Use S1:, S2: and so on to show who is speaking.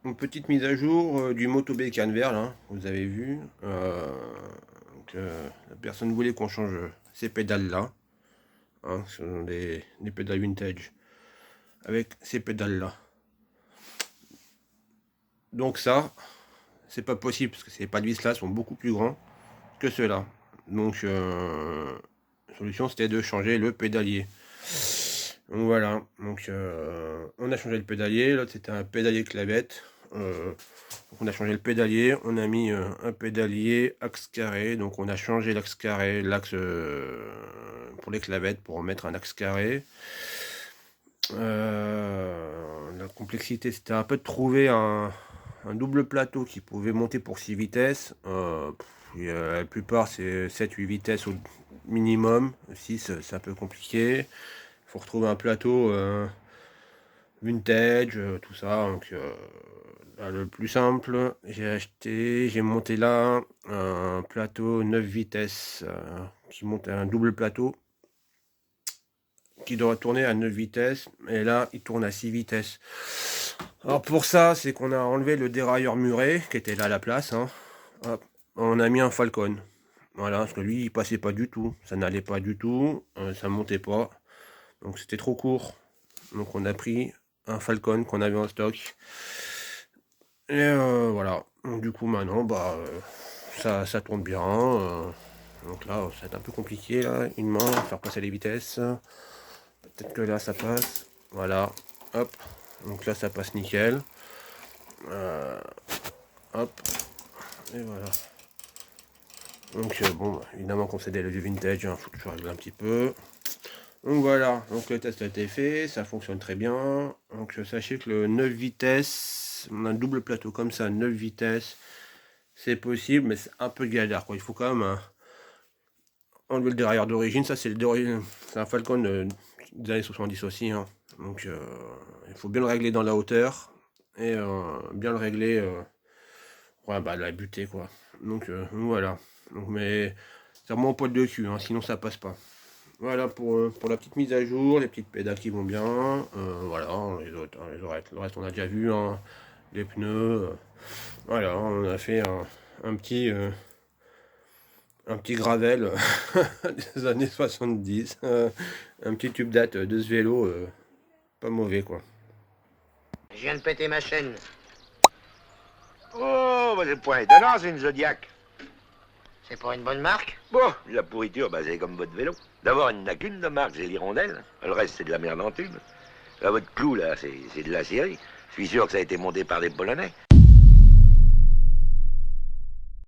S1: une petite mise à jour du Moto Bécane vert, là, vous avez vu. La personne voulait qu'on change ces pédales là. Hein, ce sont des pédales vintage avec ces pédales là. Donc ça, c'est pas possible parce que ces pas de vis là sont beaucoup plus grands que ceux-là. Donc la solution c'était de changer le pédalier. Donc voilà, donc on a changé le pédalier, l'autre c'était un pédalier clavette. Donc on a changé le pédalier, on a mis un pédalier axe carré, donc on a changé l'axe carré, l'axe pour les clavettes pour mettre un axe carré. La complexité c'était un peu de trouver un double plateau qui pouvait monter pour 6 vitesses. La plupart c'est 7-8 vitesses au minimum, 6 c'est un peu compliqué. Il faut retrouver un plateau vintage, tout ça. Donc le plus simple, j'ai monté là un plateau 9 vitesses qui monte un double plateau qui doit tourner à 9 vitesses, et là il tourne à 6 vitesses. Alors pour ça, c'est qu'on a enlevé le dérailleur muré qui était là à la place, hein. Hop, on a mis un Falcon. Voilà, parce que lui il passait pas du tout, ça n'allait pas du tout, ça montait pas, donc c'était trop court. Donc on a pris un Falcon qu'on avait en stock. Et voilà, donc du coup maintenant bah ça tourne bien. Donc là c'est un peu compliqué là, une main, faire passer les vitesses. Peut-être que là ça passe. Voilà, hop, donc là ça passe nickel. Hop, et voilà. Donc bon, évidemment qu'on c'est des leviers vintage, il faut que je règle un petit peu. Donc voilà, donc le test a été fait, ça fonctionne très bien. Donc sachez que le 9 vitesses, on a un double plateau comme ça, 9 vitesses, c'est possible, mais c'est un peu galère quoi. Il faut quand même enlever le dérailleur d'origine. Ça c'est c'est un Falcon des années 70 aussi, hein. Donc il faut bien le régler dans la hauteur et bien le régler ouais, bah la butée quoi. Donc voilà. Donc mais c'est vraiment au poil de cul, hein, sinon ça passe pas. Voilà pour la petite mise à jour, les petites pédales qui vont bien. Voilà, les autres, hein, le reste on a déjà vu, hein, les pneus. Voilà, on a fait un petit gravel des années 70. Un petit tube date de ce vélo, pas mauvais quoi.
S2: Je viens de péter ma chaîne.
S3: Oh, bah c'est point étonnant, c'est une Zodiac.
S2: C'est pour une bonne marque?
S3: Bon, la pourriture, bah c'est comme votre vélo. D'abord, il n'a qu'une de marque, c'est l'hirondelle. Le reste, c'est de la merde en tube. Là, votre clou, là, c'est de la série. Je suis sûr que ça a été monté par des Polonais.